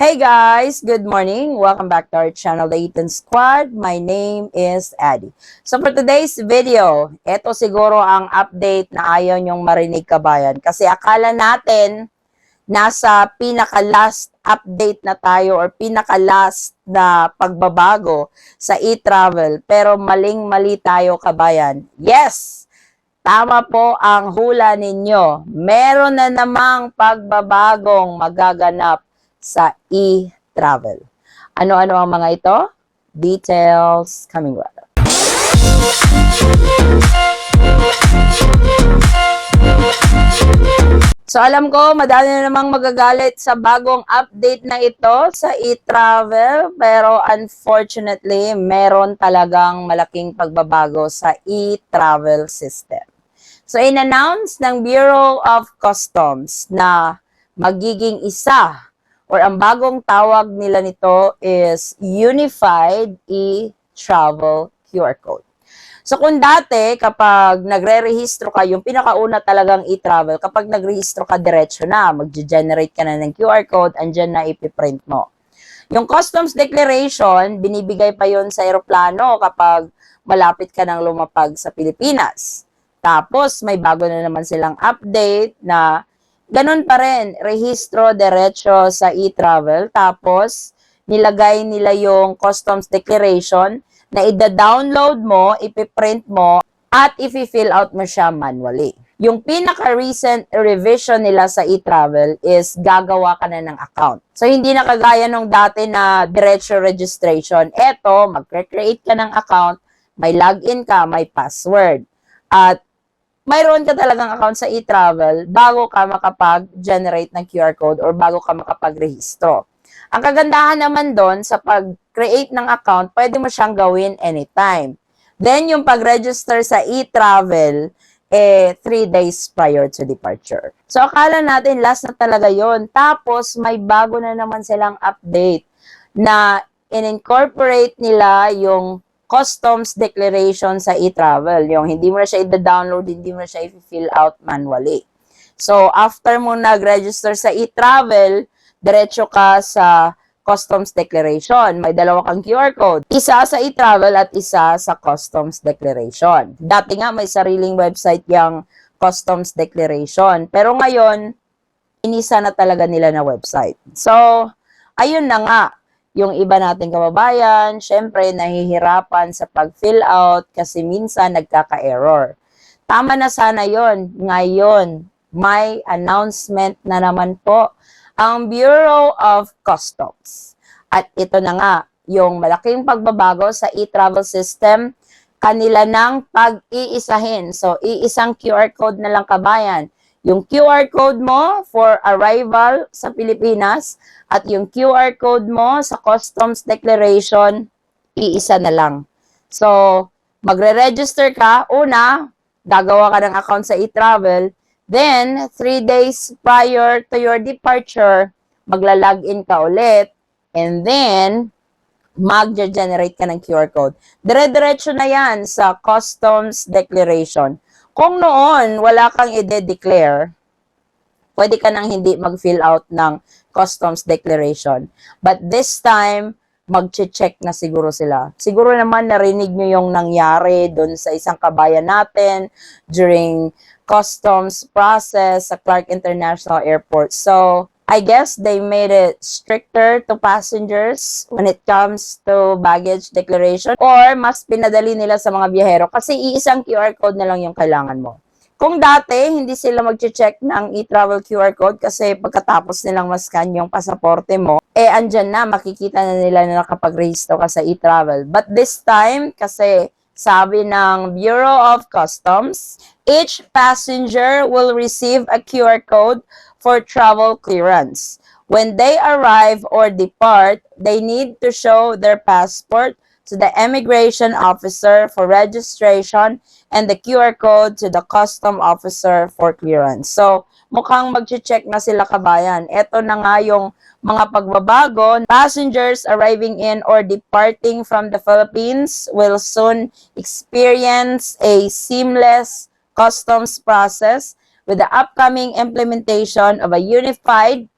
Hey guys, good morning. Welcome back to our channel, The Eaton Squad. My name is Addie. So for today's video, ito siguro ang update na ayaw nyong marinig kabayan. Kasi akala natin nasa pinaka-last update na tayo or pinaka-last na pagbabago sa e-travel. Pero maling-mali tayo kabayan. Yes! Tama po ang hula ninyo. Meron na namang pagbabagong magaganap sa e-travel. Ano-ano ang mga ito? Details coming right up. So alam ko, madami na namang magagalit sa bagong update na ito sa e-travel, pero unfortunately, meron talagang malaking pagbabago sa e-travel system. So in-announce ng Bureau of Customs na magiging isa or ang bagong tawag nila nito is Unified e-Travel QR Code. So kung dati, kapag nagre-rehistro ka, yung pinakauna talagang e-travel, kapag nag-rehistro ka, diretso na, mag-generate ka na ng QR code, andyan na ipiprint mo. Yung customs declaration, binibigay pa yon sa eroplano kapag malapit ka ng lumapag sa Pilipinas. Tapos, may bago na naman silang update na ganun pa rin, rehistro diretso sa e-travel. Tapos, nilagay nila yung customs declaration na ida-download mo, ipiprint mo, at i-fill out mo siya manually. Yung pinaka-recent revision nila sa e-travel is gagawa ka na ng account. So, hindi na kagaya nung dati na diretso registration. Eto, mag-create ka ng account, may login ka, may password. At mayroon ka talagang account sa e-travel bago ka makapag-generate ng QR code or bago ka makapag-rehistro. Ang kagandahan naman doon sa pag-create ng account, pwede mo siyang gawin anytime. Then, yung pag-register sa e-travel, 3 days prior to departure. So, akala natin last na talaga yon. Tapos, may bago na naman silang update na in-incorporate nila yung customs declaration sa e-travel. Yung hindi mo na siya i-download, hindi mo na siya i-fill out manually. So, after mo nag-register sa e-travel, diretso ka sa customs declaration. May dalawa kang QR code. Isa sa e-travel at isa sa customs declaration. Dati nga may sariling website yung customs declaration. Pero ngayon, inisa na talaga nila na website. So, ayun na nga. Yung iba nating kababayan, syempre nahihirapan sa pag-fill out kasi minsan nagkaka-error. Tama na sana yon. Ngayon, may announcement na naman po ang Bureau of Customs. At ito na nga, yung malaking pagbabago sa e-travel system, kanila nang pag-iisahin. So, iisang QR code na lang kabayan. Yung QR code mo for arrival sa Pilipinas at yung QR code mo sa customs declaration, iisa na lang. So, magre-register ka, una, gagawa ka ng account sa e-travel, then, 3 days prior to your departure, magla-login ka ulit, and then, mag-generate ka ng QR code. Dire-diretso na yan sa customs declaration. Kung noon, wala kang i-declare, pwede ka nang hindi mag-fill out ng customs declaration. But this time, mag-check na siguro sila. Siguro naman narinig nyo yung nangyari doon sa isang kabayan natin during customs process sa Clark International Airport. So, I guess they made it stricter to passengers when it comes to baggage declaration or mas pinadali nila sa mga biyahero kasi iisang QR code na lang yung kailangan mo. Kung dati, hindi sila mag-check ng e-travel QR code kasi pagkatapos nilang mascan yung pasaporte mo, andyan na, makikita na nila na nakapag-register ka sa e-travel. But this time, kasi sabi ng Bureau of Customs, each passenger will receive a QR code for travel clearance. When they arrive or depart, they need to show their passport to the immigration officer for registration and the QR code to the custom officer for clearance. So, mukhang mag-check na sila kabayan. Ito na nga yung mga pagbabago. Passengers arriving in or departing from the Philippines will soon experience a seamless customs process with the upcoming implementation of a unified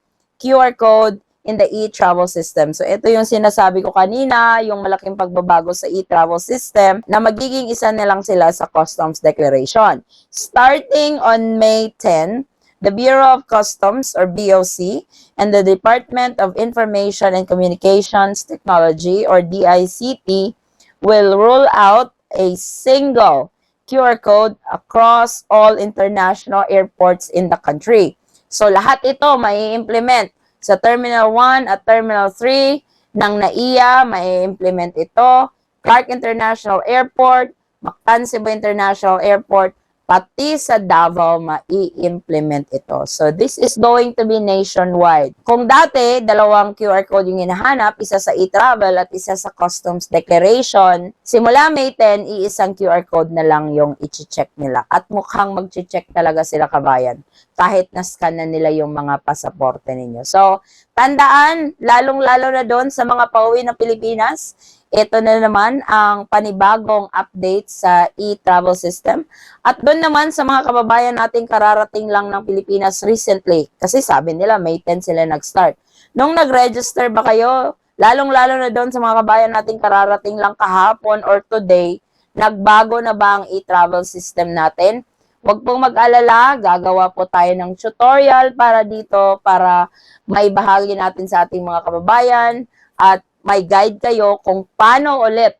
QR code in the e-travel system. So, ito yung sinasabi ko kanina, yung malaking pagbabago sa e-travel system na magiging isa na lang sila sa customs declaration. Starting on May 10, the Bureau of Customs or BOC and the Department of Information and Communications Technology or DICT will roll out a single QR code across all international airports in the country. So lahat ito may implement sa Terminal 1 at Terminal 3 ng NAIA, may implement ito. Clark International Airport, Mactan Cebu International Airport, pati sa Davao mai-implement ito. So, this is going to be nationwide. Kung dati, dalawang QR code yung hinahanap, isa sa e-travel at isa sa customs declaration, simula May 10, iisang QR code na lang yung i-check nila. At mukhang mag-check talaga sila kabayan, kahit na-scan na nila yung mga pasaporte ninyo. So, tandaan, lalong-lalo na doon sa mga pauwi ng Pilipinas, ito na naman ang panibagong update sa e-travel system. At doon naman sa mga kababayan nating kararating lang ng Pilipinas recently, kasi sabi nila May 10 sila nag-start. Nung nag-register ba kayo, lalong-lalo na doon sa mga kababayan nating kararating lang kahapon or today, nagbago na ba ang e-travel system natin? Huwag pong mag-alala, gagawa po tayo ng tutorial para dito, para may bahagi natin sa ating mga kababayan at may guide kayo kung paano ulit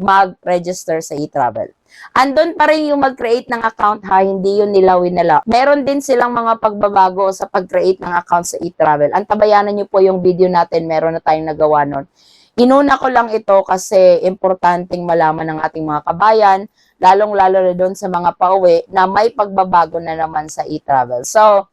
mag-register sa e-travel. Andun pa rin yung mag-create ng account ha, hindi yun nila. Meron din silang mga pagbabago sa pag-create ng account sa e-travel. Antabayanan nyo po yung video natin, meron na tayong nagawa nun. Inuna ko lang ito kasi importanteng malaman ng ating mga kabayan, lalong-lalo na doon sa mga pauwi na may pagbabago na naman sa e-travel. So,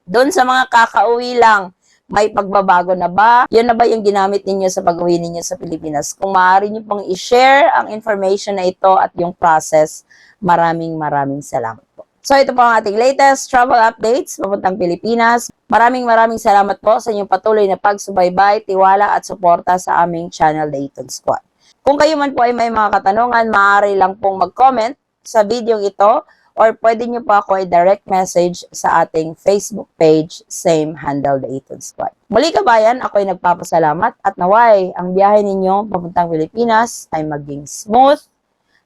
doon sa mga kakauwi lang, may pagbabago na ba? Yun na ba yung ginamit ninyo sa pag-uwi ninyo sa Pilipinas? Kung maaari nyo pong i-share ang information na ito at yung process, maraming salamat po. So ito po ang ating latest travel updates papuntang Pilipinas. Maraming salamat po sa inyong patuloy na pagsubaybay, tiwala at suporta sa aming channel, The Eton Squad. Kung kayo man po ay may mga katanungan, maaari lang pong mag-comment sa video ito or pwede nyo po ako i-direct message sa ating Facebook page, same handle, The Eton Squad. Muli kabayan, ako'y nagpapasalamat at naway ang biyahe ninyo papuntang Pilipinas ay maging smooth,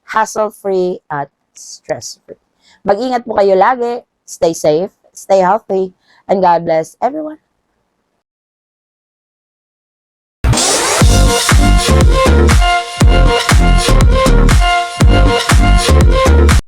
hassle-free at stress-free. Mag-ingat po kayo lagi, stay safe, stay healthy, and God bless everyone.